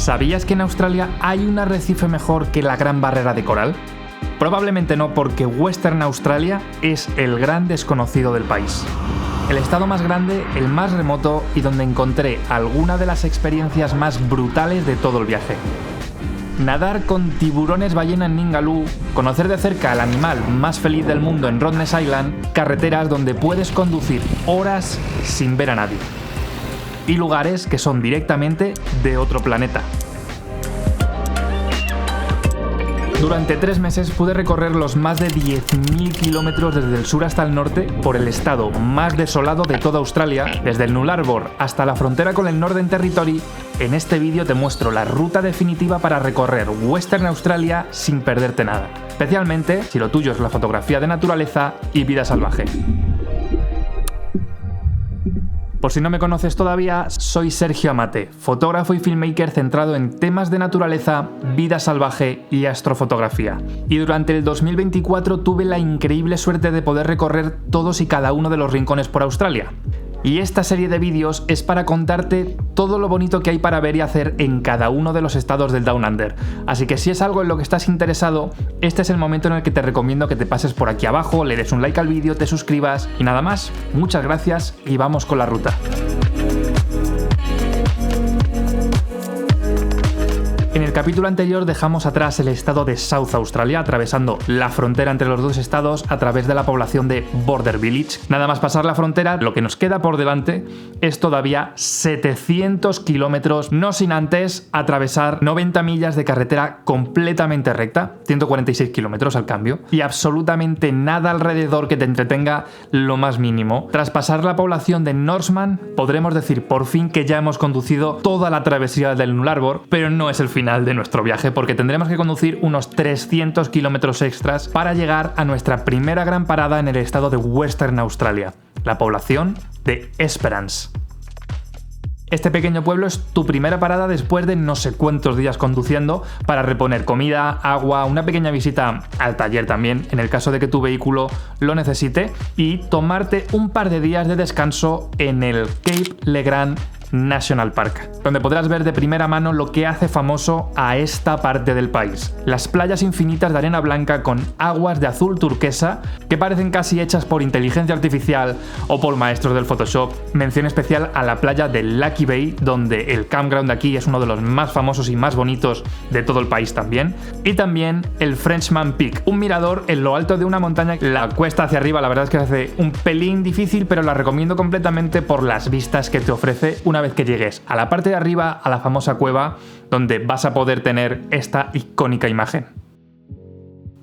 ¿Sabías que en Australia hay un arrecife mejor que la Gran Barrera de Coral? Probablemente no, porque Western Australia es el gran desconocido del país. El estado más grande, el más remoto y donde encontré alguna de las experiencias más brutales de todo el viaje. Nadar con tiburones ballena en Ningaloo, conocer de cerca al animal más feliz del mundo en Rottnest Island, carreteras donde puedes conducir horas sin ver a nadie. Y lugares que son directamente de otro planeta. Durante 3 meses pude recorrer los más de 10.000 kilómetros desde el sur hasta el norte por el estado más desolado de toda Australia, desde el Nullarbor hasta la frontera con el Northern Territory. En este vídeo te muestro la ruta definitiva para recorrer Western Australia sin perderte nada, especialmente si lo tuyo es la fotografía de naturaleza y vida salvaje. Por si no me conoces todavía, soy Sergio Amate, fotógrafo y filmmaker centrado en temas de naturaleza, vida salvaje y astrofotografía. Y durante el 2024 tuve la increíble suerte de poder recorrer todos y cada uno de los rincones por Australia. Y esta serie de vídeos es para contarte todo lo bonito que hay para ver y hacer en cada uno de los estados del Down Under. Así que si es algo en lo que estás interesado, este es el momento en el que te recomiendo que te pases por aquí abajo, le des un like al vídeo, te suscribas y nada más. Muchas gracias y vamos con la ruta. En el capítulo anterior dejamos atrás el estado de South Australia, atravesando la frontera entre los dos estados a través de la población de Border Village. Nada más pasar la frontera, lo que nos queda por delante es todavía 700 kilómetros, no sin antes atravesar 90 millas de carretera completamente recta, 146 kilómetros al cambio, y absolutamente nada alrededor que te entretenga lo más mínimo. Tras pasar la población de Norseman, podremos decir por fin que ya hemos conducido toda la travesía del Nullarbor, pero no es el final de nuestro viaje, porque tendremos que conducir unos 300 kilómetros extras para llegar a nuestra primera gran parada en el estado de Western Australia, la población de Esperance. Este pequeño pueblo es tu primera parada después de no sé cuántos días conduciendo para reponer comida, agua, una pequeña visita al taller también, en el caso de que tu vehículo lo necesite, y tomarte un par de días de descanso en el Cape Legrand National Park, donde podrás ver de primera mano lo que hace famoso a esta parte del país. Las playas infinitas de arena blanca con aguas de azul turquesa que parecen casi hechas por inteligencia artificial o por maestros del Photoshop. Mención especial a la playa de Lucky Bay, donde el campground de aquí es uno de los más famosos y más bonitos de todo el país también. Y también el Frenchman Peak, un mirador en lo alto de una montaña. La cuesta hacia arriba la verdad es que se hace un pelín difícil, pero la recomiendo completamente por las vistas que te ofrece una vez que llegues a la parte de arriba, a la famosa cueva, donde vas a poder tener esta icónica imagen.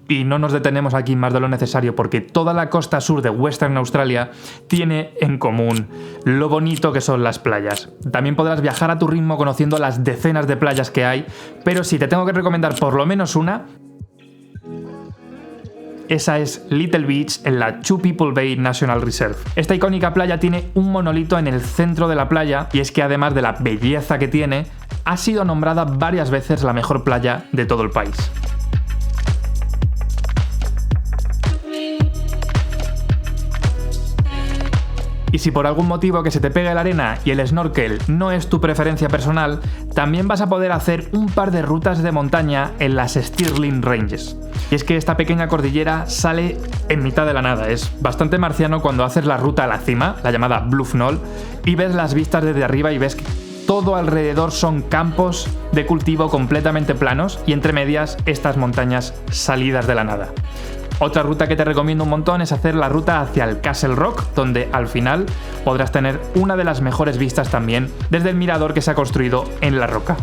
Y no nos detenemos aquí más de lo necesario, porque toda la costa sur de Western Australia tiene en común lo bonito que son las playas. También podrás viajar a tu ritmo conociendo las decenas de playas que hay, pero si te tengo que recomendar por lo menos una, esa es Little Beach en la Two People Bay National Reserve. Esta icónica playa tiene un monolito en el centro de la playa, y es que además de la belleza que tiene, ha sido nombrada varias veces la mejor playa de todo el país. Y si por algún motivo que se te pegue la arena y el snorkel no es tu preferencia personal, también vas a poder hacer un par de rutas de montaña en las Stirling Ranges. Y es que esta pequeña cordillera sale en mitad de la nada, es bastante marciano cuando haces la ruta a la cima, la llamada Bluff Knoll, y ves las vistas desde arriba y ves que todo alrededor son campos de cultivo completamente planos y entre medias estas montañas salidas de la nada. Otra ruta que te recomiendo un montón es hacer la ruta hacia el Castle Rock, donde al final podrás tener una de las mejores vistas también desde el mirador que se ha construido en la roca.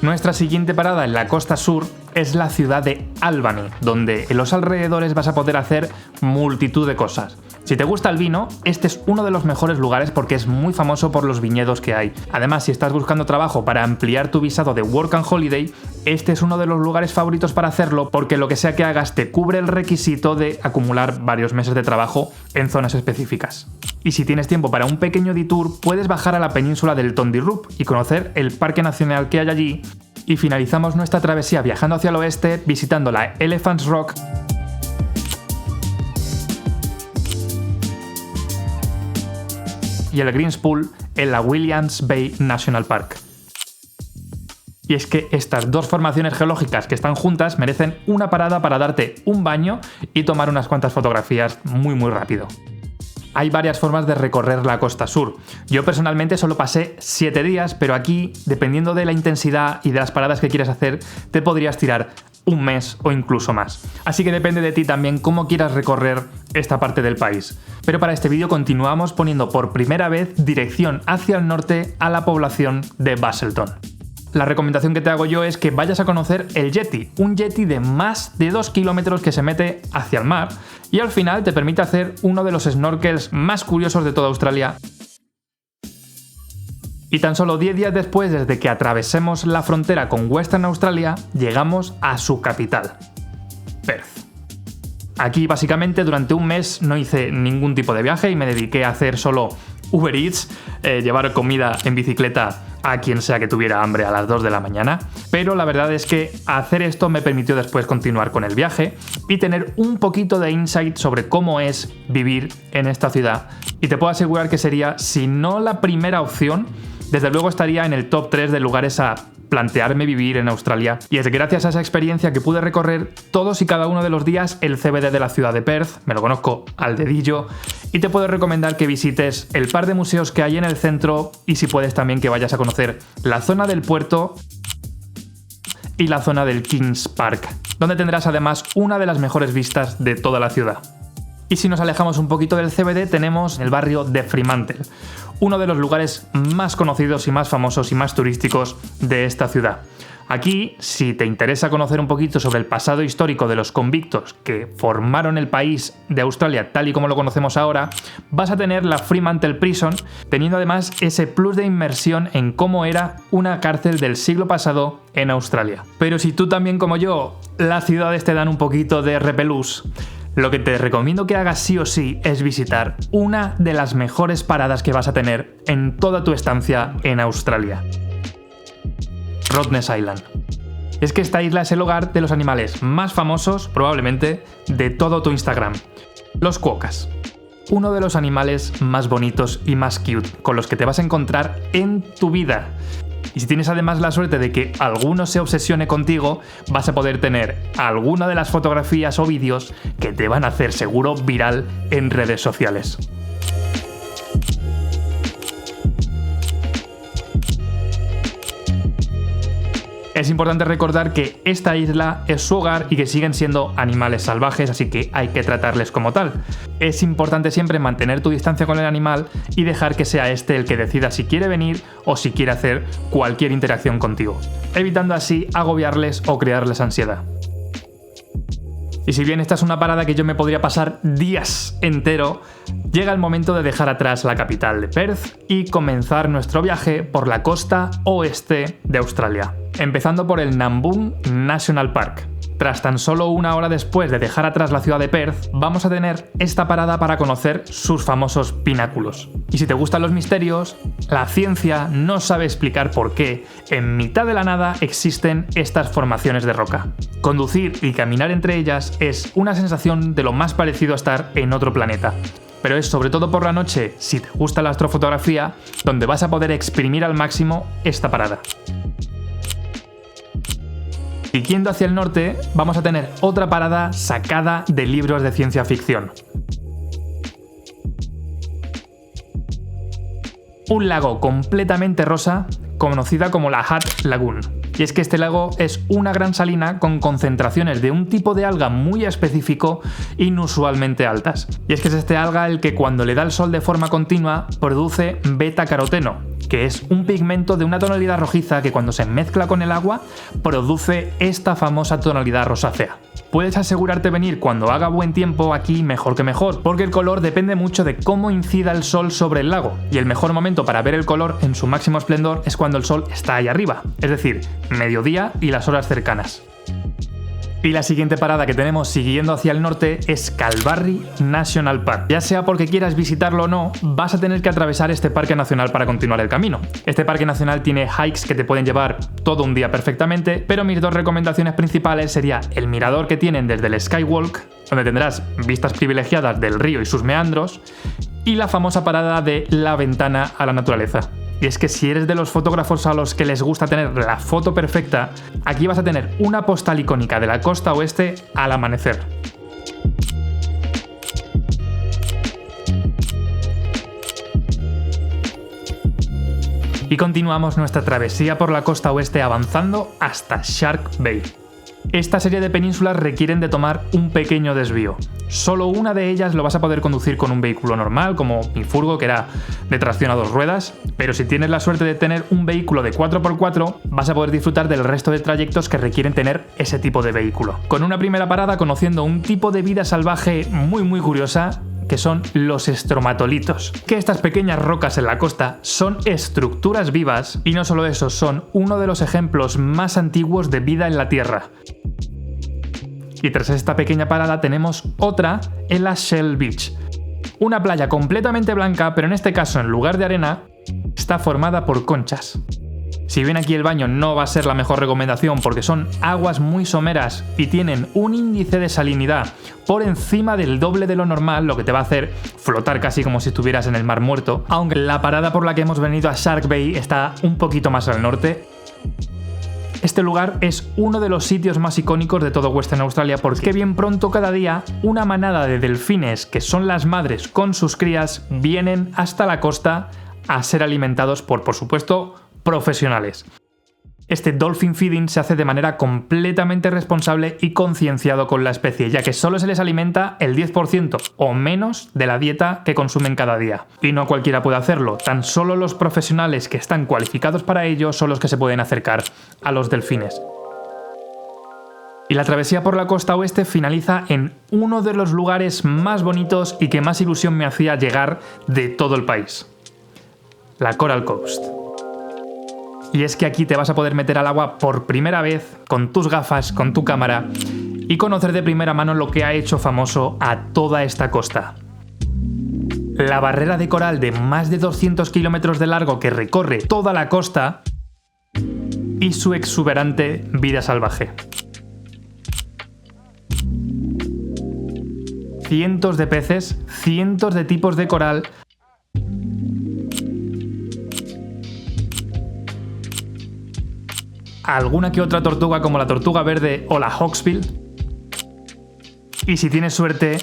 Nuestra siguiente parada en la costa sur es la ciudad de Albany, donde en los alrededores vas a poder hacer multitud de cosas. Si te gusta el vino, este es uno de los mejores lugares porque es muy famoso por los viñedos que hay. Además, si estás buscando trabajo para ampliar tu visado de Work and Holiday, este es uno de los lugares favoritos para hacerlo porque lo que sea que hagas te cubre el requisito de acumular varios meses de trabajo en zonas específicas. Y si tienes tiempo para un pequeño detour, puedes bajar a la península del Tondirup y conocer el parque nacional que hay allí. Y finalizamos nuestra travesía viajando hacia el oeste, visitando la Elephants Rock y el Greens Pool en la Williams Bay National Park. y es que estas dos formaciones geológicas que están juntas merecen una parada para darte un baño y tomar unas cuantas fotografías muy rápido. Hay varias formas de recorrer la costa sur. Yo personalmente solo pasé 7 días, pero aquí, dependiendo de la intensidad y de las paradas que quieras hacer, te podrías tirar un mes o incluso más. Así que depende de ti también cómo quieras recorrer esta parte del país. Pero para este vídeo continuamos poniendo por primera vez dirección hacia el norte a la población de Busselton. La recomendación que te hago yo es que vayas a conocer el Yeti, un Yeti de más de 2 kilómetros que se mete hacia el mar y al final te permite hacer uno de los snorkels más curiosos de toda Australia. Y tan solo 10 días después, desde que atravesemos la frontera con Western Australia, llegamos a su capital, Perth. Aquí básicamente durante un mes no hice ningún tipo de viaje y me dediqué a hacer solo Uber Eats, llevar comida en bicicleta a quien sea que tuviera hambre a las 2 de la mañana, pero la verdad es que hacer esto me permitió después continuar con el viaje y tener un poquito de insight sobre cómo es vivir en esta ciudad, y te puedo asegurar que sería, si no la primera opción, desde luego estaría en el top 3 de lugares a plantearme vivir en Australia, y es gracias a esa experiencia que pude recorrer todos y cada uno de los días el CBD de la ciudad de Perth, me lo conozco al dedillo, y te puedo recomendar que visites el par de museos que hay en el centro y si puedes también que vayas a conocer la zona del puerto y la zona del Kings Park, donde tendrás además una de las mejores vistas de toda la ciudad. Y si nos alejamos un poquito del CBD tenemos el barrio de Fremantle, uno de los lugares más conocidos y más famosos y más turísticos de esta ciudad. Aquí, si te interesa conocer un poquito sobre el pasado histórico de los convictos que formaron el país de Australia tal y como lo conocemos ahora, vas a tener la Fremantle Prison, teniendo además ese plus de inmersión en cómo era una cárcel del siglo pasado en Australia. Pero si tú también como yo, las ciudades te dan un poquito de repelús, lo que te recomiendo que hagas sí o sí es visitar una de las mejores paradas que vas a tener en toda tu estancia en Australia: Rottnest Island. Es que esta isla es el hogar de los animales más famosos, probablemente, de todo tu Instagram: los quokkas. Uno de los animales más bonitos y más cute con los que te vas a encontrar en tu vida. Y si tienes además la suerte de que alguno se obsesione contigo, vas a poder tener alguna de las fotografías o vídeos que te van a hacer seguro viral en redes sociales. Es importante recordar que esta isla es su hogar y que siguen siendo animales salvajes, así que hay que tratarles como tal. Es importante siempre mantener tu distancia con el animal y dejar que sea este el que decida si quiere venir o si quiere hacer cualquier interacción contigo, evitando así agobiarles o crearles ansiedad. Y si bien esta es una parada que yo me podría pasar días entero, llega el momento de dejar atrás la capital de Perth y comenzar nuestro viaje por la costa oeste de Australia, empezando por el Namboon National Park. Tras tan solo una hora después de dejar atrás la ciudad de Perth, vamos a tener esta parada para conocer sus famosos pináculos. Y si te gustan los misterios, la ciencia no sabe explicar por qué en mitad de la nada existen estas formaciones de roca. Conducir y caminar entre ellas es una sensación de lo más parecido a estar en otro planeta. Pero es sobre todo por la noche, si te gusta la astrofotografía, donde vas a poder exprimir al máximo esta parada. Siguiendo hacia el norte, vamos a tener otra parada sacada de libros de ciencia ficción. Un lago completamente rosa, conocida como la Hutt Lagoon. Y es que este lago es una gran salina con concentraciones de un tipo de alga muy específico, inusualmente altas. Y es que es este alga el que cuando le da el sol de forma continua produce beta-caroteno, que es un pigmento de una tonalidad rojiza que cuando se mezcla con el agua produce esta famosa tonalidad rosácea. Puedes asegurarte venir cuando haga buen tiempo aquí mejor que mejor, porque el color depende mucho de cómo incida el sol sobre el lago, y el mejor momento para ver el color en su máximo esplendor es cuando el sol está ahí arriba, es decir, mediodía y las horas cercanas. Y la siguiente parada que tenemos siguiendo hacia el norte es Kalbarri National Park. Ya sea porque quieras visitarlo o no, vas a tener que atravesar este parque nacional para continuar el camino. Este parque nacional tiene hikes que te pueden llevar todo un día perfectamente, pero mis dos recomendaciones principales sería el mirador que tienen desde el Skywalk, donde tendrás vistas privilegiadas del río y sus meandros, y la famosa parada de la ventana a la naturaleza. Y es que si eres de los fotógrafos a los que les gusta tener la foto perfecta, aquí vas a tener una postal icónica de la costa oeste al amanecer. Y continuamos nuestra travesía por la costa oeste avanzando hasta Shark Bay. Esta serie de penínsulas requieren de tomar un pequeño desvío. Solo una de ellas lo vas a poder conducir con un vehículo normal, como mi furgo, que era de tracción a 2 ruedas, pero si tienes la suerte de tener un vehículo de 4x4, vas a poder disfrutar del resto de trayectos que requieren tener ese tipo de vehículo. Con una primera parada conociendo un tipo de vida salvaje muy curiosa, que son los estromatolitos, que estas pequeñas rocas en la costa son estructuras vivas y no solo eso, son uno de los ejemplos más antiguos de vida en la Tierra. Y tras esta pequeña parada tenemos otra en la Shell Beach, una playa completamente blanca, pero en este caso en lugar de arena está formada por conchas. Si bien aquí el baño no va a ser la mejor recomendación porque son aguas muy someras y tienen un índice de salinidad por encima del doble de lo normal, lo que te va a hacer flotar casi como si estuvieras en el Mar Muerto, aunque la parada por la que hemos venido a Shark Bay está un poquito más al norte. Este lugar es uno de los sitios más icónicos de todo Western Australia porque bien pronto cada día una manada de delfines, que son las madres con sus crías, vienen hasta la costa a ser alimentados por supuesto, profesionales. Este dolphin feeding se hace de manera completamente responsable y concienciado con la especie, ya que solo se les alimenta el 10% o menos de la dieta que consumen cada día. Y no cualquiera puede hacerlo, tan solo los profesionales que están cualificados para ello son los que se pueden acercar a los delfines. Y la travesía por la costa oeste finaliza en uno de los lugares más bonitos y que más ilusión me hacía llegar de todo el país: la Coral Coast. Y es que aquí te vas a poder meter al agua por primera vez, con tus gafas, con tu cámara, y conocer de primera mano lo que ha hecho famoso a toda esta costa. La barrera de coral de más de 200 kilómetros de largo que recorre toda la costa y su exuberante vida salvaje. Cientos de peces, cientos de tipos de coral, alguna que otra tortuga como la tortuga verde o la hawksbill, y si tienes suerte,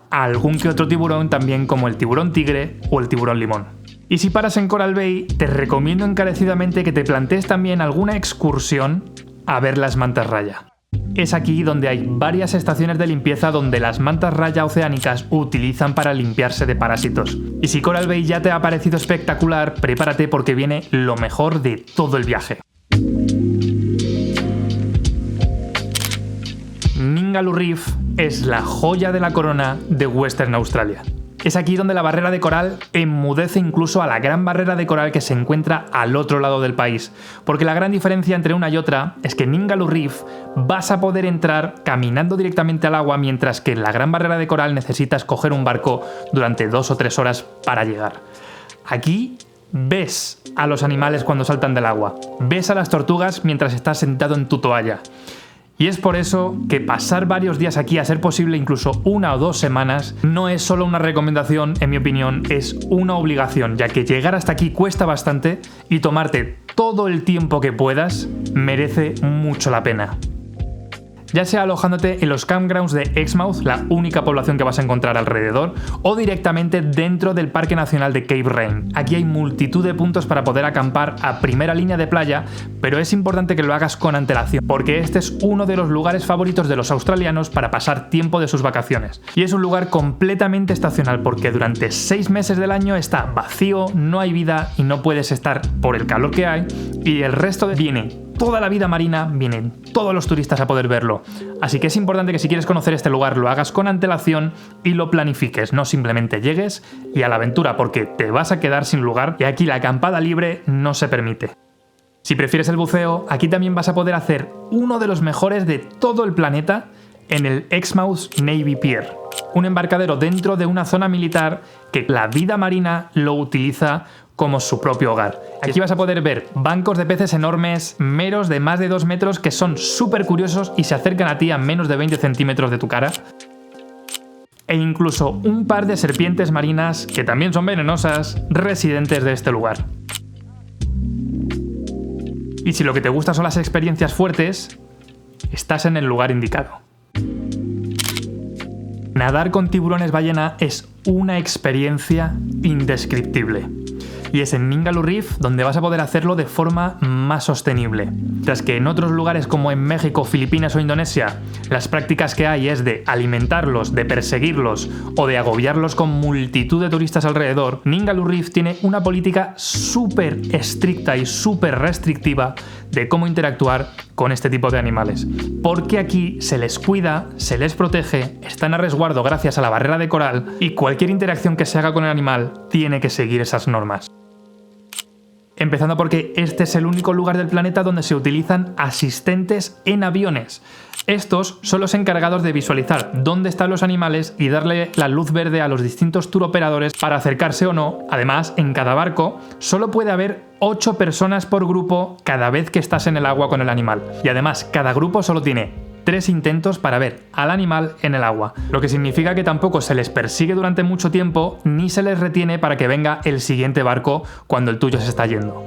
algún que otro tiburón también como el tiburón tigre o el tiburón limón. Y si paras en Coral Bay, te recomiendo encarecidamente que te plantees también alguna excursión a ver las mantas raya. Es aquí donde hay varias estaciones de limpieza donde las mantas raya oceánicas utilizan para limpiarse de parásitos. Y si Coral Bay ya te ha parecido espectacular, prepárate porque viene lo mejor de todo el viaje. Ningaloo Reef es la joya de la corona de Western Australia. Es aquí donde la barrera de coral enmudece incluso a la gran barrera de coral que se encuentra al otro lado del país, porque la gran diferencia entre una y otra es que en Ningaloo Reef vas a poder entrar caminando directamente al agua, mientras que en la gran barrera de coral necesitas coger un barco durante 2 o 3 horas para llegar. Aquí ves a los animales cuando saltan del agua, ves a las tortugas mientras estás sentado en tu toalla. Y es por eso que pasar varios días aquí, a ser posible incluso 1 o 2 semanas, no es solo una recomendación, en mi opinión, es una obligación, ya que llegar hasta aquí cuesta bastante y tomarte todo el tiempo que puedas merece mucho la pena. Ya sea alojándote en los campgrounds de Exmouth, la única población que vas a encontrar alrededor, o directamente dentro del Parque Nacional de Cape Wren. Aquí hay multitud de puntos para poder acampar a primera línea de playa, pero es importante que lo hagas con antelación, porque este es uno de los lugares favoritos de los australianos para pasar tiempo de sus vacaciones. Y es un lugar completamente estacional, porque durante 6 meses del año está vacío, no hay vida y no puedes estar por el calor que hay, y el resto viene toda la vida marina, vienen todos los turistas a poder verlo. Así que es importante que si quieres conocer este lugar lo hagas con antelación y lo planifiques, no simplemente llegues y a la aventura, porque te vas a quedar sin lugar y aquí la acampada libre no se permite. Si prefieres el buceo, aquí también vas a poder hacer uno de los mejores de todo el planeta en el Exmouth Navy Pier, un embarcadero dentro de una zona militar que la vida marina lo utiliza como su propio hogar. Aquí vas a poder ver bancos de peces enormes, meros de más de 2 metros que son súper curiosos y se acercan a ti a menos de 20 centímetros de tu cara. E incluso un par de serpientes marinas, que también son venenosas, residentes de este lugar. Y si lo que te gusta son las experiencias fuertes, estás en el lugar indicado. Nadar con tiburones ballena es una experiencia indescriptible. Y es en Ningaloo Reef donde vas a poder hacerlo de forma más sostenible. Tras que en otros lugares como en México, Filipinas o Indonesia, las prácticas que hay es de alimentarlos, de perseguirlos o de agobiarlos con multitud de turistas alrededor, Ningaloo Reef tiene una política súper estricta y súper restrictiva de cómo interactuar con este tipo de animales. Porque aquí se les cuida, se les protege, están a resguardo gracias a la barrera de coral y cualquier interacción que se haga con el animal tiene que seguir esas normas. Empezando porque este es el único lugar del planeta donde se utilizan asistentes en aviones. Estos son los encargados de visualizar dónde están los animales y darle la luz verde a los distintos tour operadores para acercarse o no. Además, en cada barco solo puede haber 8 personas por grupo cada vez que estás en el agua con el animal. Y además, cada grupo solo tiene 3 intentos para ver al animal en el agua, lo que significa que tampoco se les persigue durante mucho tiempo ni se les retiene para que venga el siguiente barco cuando el tuyo se está yendo.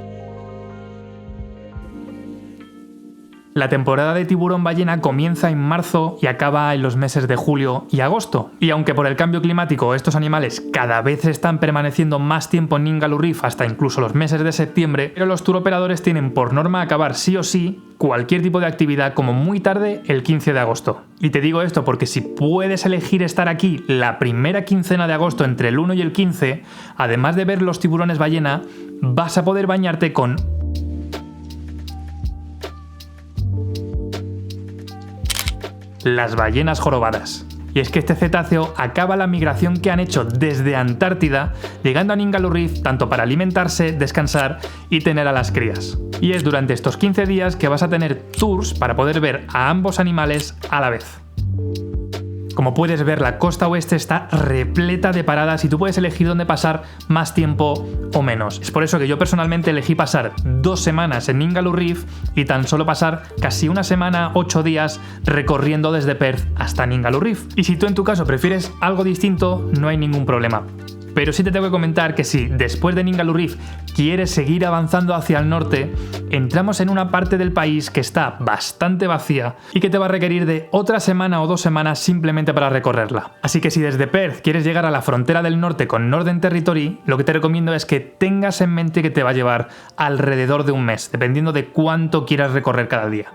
La temporada de tiburón ballena comienza en marzo y acaba en los meses de julio y agosto. Y aunque por el cambio climático estos animales cada vez están permaneciendo más tiempo en Ningaloo Reef hasta incluso los meses de septiembre, pero los tour operadores tienen por norma acabar sí o sí cualquier tipo de actividad como muy tarde el 15 de agosto. Y te digo esto porque si puedes elegir estar aquí la primera quincena de agosto entre el 1 y el 15, además de ver los tiburones ballena, vas a poder bañarte con las ballenas jorobadas. Y es que este cetáceo acaba la migración que han hecho desde Antártida, llegando a Ningaloo Reef tanto para alimentarse, descansar y tener a las crías. Y es durante estos 15 días que vas a tener tours para poder ver a ambos animales a la vez. Como puedes ver, la costa oeste está repleta de paradas y tú puedes elegir dónde pasar más tiempo o menos. Es por eso que yo personalmente elegí pasar 2 semanas en Ningaloo Reef y tan solo pasar casi una semana, 8 días recorriendo desde Perth hasta Ningaloo Reef. Y si tú en tu caso prefieres algo distinto, no hay ningún problema. Pero sí te tengo que comentar que si después de Ningaloo Reef quieres seguir avanzando hacia el norte, entramos en una parte del país que está bastante vacía y que te va a requerir de otra semana o 2 semanas simplemente para recorrerla. Así que si desde Perth quieres llegar a la frontera del norte con Northern Territory, lo que te recomiendo es que tengas en mente que te va a llevar alrededor de un mes, dependiendo de cuánto quieras recorrer cada día.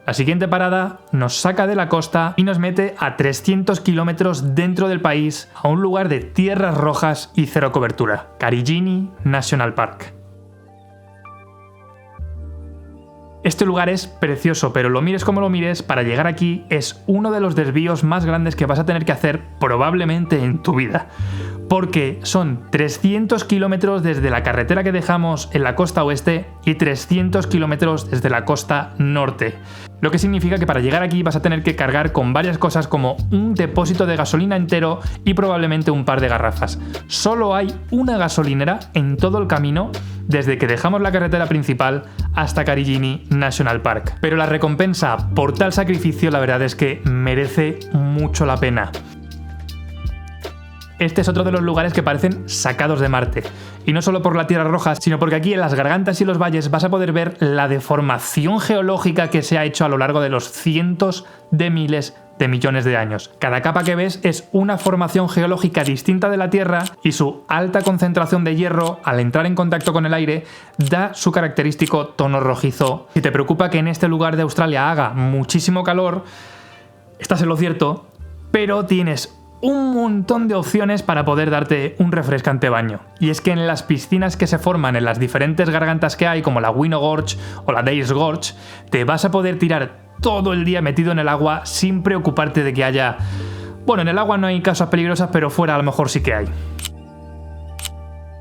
La siguiente parada nos saca de la costa y nos mete a 300 kilómetros dentro del país, a un lugar de tierras rojas y cero cobertura, Karijini National Park. Este lugar es precioso, pero lo mires como lo mires, para llegar aquí es uno de los desvíos más grandes que vas a tener que hacer probablemente en tu vida. Porque son 300 kilómetros desde la carretera que dejamos en la costa oeste y 300 kilómetros desde la costa norte. Lo que significa que para llegar aquí vas a tener que cargar con varias cosas como un depósito de gasolina entero y probablemente un par de garrafas. Solo hay una gasolinera en todo el camino desde que dejamos la carretera principal hasta Karijini National Park. Pero la recompensa por tal sacrificio la verdad es que merece mucho la pena. Este es otro de los lugares que parecen sacados de Marte. Y no solo por la tierra roja, sino porque aquí en las gargantas y los valles vas a poder ver la deformación geológica que se ha hecho a lo largo de los cientos de miles de millones de años. Cada capa que ves es una formación geológica distinta de la Tierra y su alta concentración de hierro, al entrar en contacto con el aire, da su característico tono rojizo. Si te preocupa que en este lugar de Australia haga muchísimo calor, estás en lo cierto, pero tienes un montón de opciones para poder darte un refrescante baño. Y es que en las piscinas que se forman en las diferentes gargantas que hay, como la Winnow Gorge o la Dales Gorge, te vas a poder tirar todo el día metido en el agua sin preocuparte de que haya... Bueno, en el agua no hay cosas peligrosas, pero fuera a lo mejor sí que hay.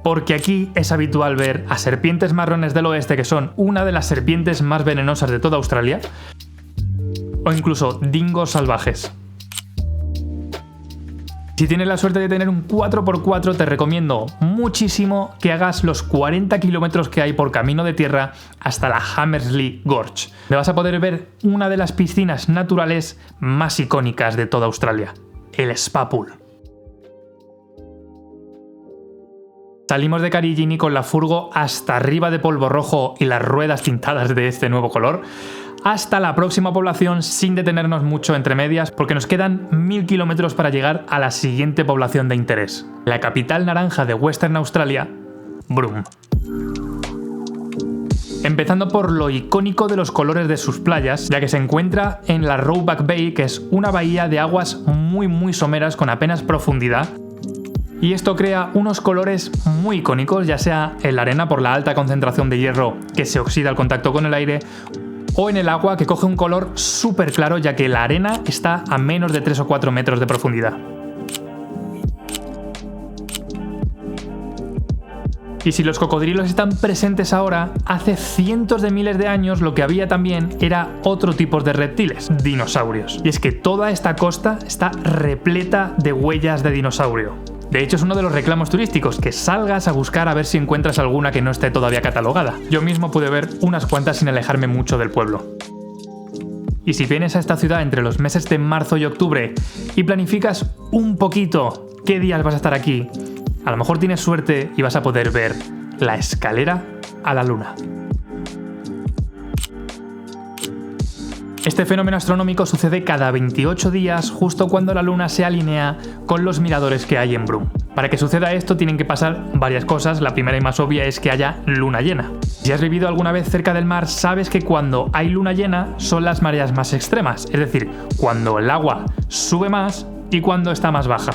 Porque aquí es habitual ver a serpientes marrones del oeste, que son una de las serpientes más venenosas de toda Australia, o incluso dingos salvajes. Si tienes la suerte de tener un 4x4, te recomiendo muchísimo que hagas los 40 kilómetros que hay por camino de tierra hasta la Hammersley Gorge. Te vas a poder ver una de las piscinas naturales más icónicas de toda Australia, el Spa Pool. Salimos de Carigini con la furgo hasta arriba de polvo rojo y las ruedas pintadas de este nuevo color, hasta la próxima población sin detenernos mucho entre medias porque nos quedan 1000 kilómetros para llegar a la siguiente población de interés, la capital naranja de Western Australia, Broome. Empezando por lo icónico de los colores de sus playas, ya que se encuentra en la Roebuck Bay, que es una bahía de aguas muy someras con apenas profundidad. Y esto crea unos colores muy icónicos, ya sea en la arena por la alta concentración de hierro que se oxida al contacto con el aire, o en el agua que coge un color súper claro ya que la arena está a menos de 3 o 4 metros de profundidad. Y si los cocodrilos están presentes ahora, hace cientos de miles de años lo que había también era otro tipo de reptiles, dinosaurios. Y es que toda esta costa está repleta de huellas de dinosaurio. De hecho, es uno de los reclamos turísticos, que salgas a buscar a ver si encuentras alguna que no esté todavía catalogada. Yo mismo pude ver unas cuantas sin alejarme mucho del pueblo. Y si vienes a esta ciudad entre los meses de marzo y octubre y planificas un poquito qué días vas a estar aquí, a lo mejor tienes suerte y vas a poder ver la escalera a la luna. Este fenómeno astronómico sucede cada 28 días justo cuando la luna se alinea con los miradores que hay en Broome. Para que suceda esto tienen que pasar varias cosas. La primera y más obvia es que haya luna llena. Si has vivido alguna vez cerca del mar, sabes que cuando hay luna llena son las mareas más extremas, es decir, cuando el agua sube más y cuando está más baja.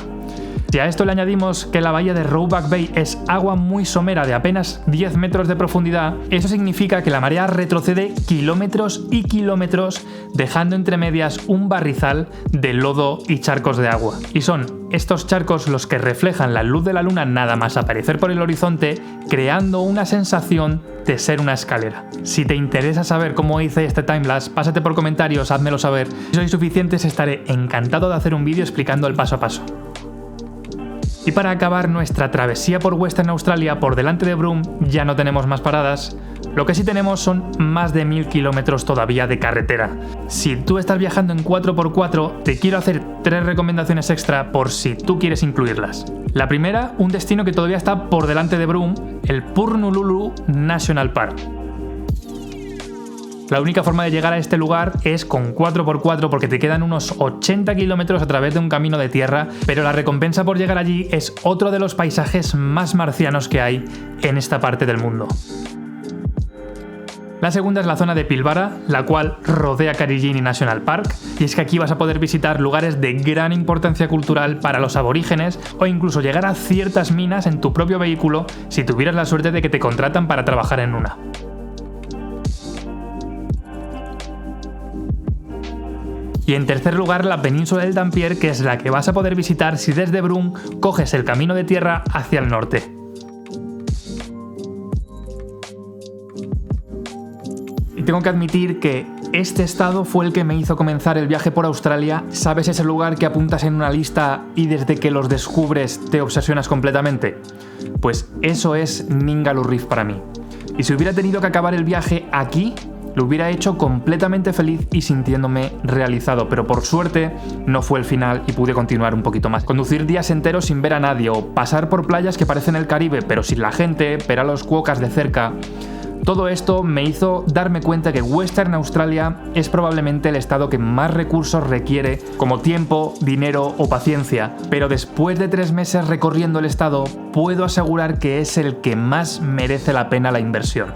Si a esto le añadimos que la bahía de Roebuck Bay es agua muy somera de apenas 10 metros de profundidad, eso significa que la marea retrocede kilómetros y kilómetros, dejando entre medias un barrizal de lodo y charcos de agua. Y son estos charcos los que reflejan la luz de la luna nada más aparecer por el horizonte, creando una sensación de ser una escalera. Si te interesa saber cómo hice este timelapse, pásate por comentarios, házmelo saber. Si sois suficientes, estaré encantado de hacer un vídeo explicando el paso a paso. Y para acabar nuestra travesía por Western Australia, por delante de Broome ya no tenemos más paradas. Lo que sí tenemos son más de 1000 kilómetros todavía de carretera. Si tú estás viajando en 4x4, te quiero hacer 3 recomendaciones extra por si tú quieres incluirlas. La primera, un destino que todavía está por delante de Broome, el Purnululu National Park. La única forma de llegar a este lugar es con 4x4 porque te quedan unos 80 kilómetros a través de un camino de tierra, pero la recompensa por llegar allí es otro de los paisajes más marcianos que hay en esta parte del mundo. La segunda es la zona de Pilbara, la cual rodea Carigini National Park, y es que aquí vas a poder visitar lugares de gran importancia cultural para los aborígenes o incluso llegar a ciertas minas en tu propio vehículo si tuvieras la suerte de que te contratan para trabajar en una. Y en tercer lugar, la península del Dampier, que es la que vas a poder visitar si desde Broome coges el camino de tierra hacia el norte. Y tengo que admitir que este estado fue el que me hizo comenzar el viaje por Australia. ¿Sabes ese lugar que apuntas en una lista y desde que los descubres te obsesionas completamente? Pues eso es Ningaloo Reef para mí. Y si hubiera tenido que acabar el viaje aquí, lo hubiera hecho completamente feliz y sintiéndome realizado, pero por suerte no fue el final y pude continuar un poquito más. Conducir días enteros sin ver a nadie o pasar por playas que parecen el Caribe pero sin la gente, ver a los quokkas de cerca. Todo esto me hizo darme cuenta que Western Australia es probablemente el estado que más recursos requiere, como tiempo, dinero o paciencia, pero después de 3 meses recorriendo el estado, puedo asegurar que es el que más merece la pena la inversión.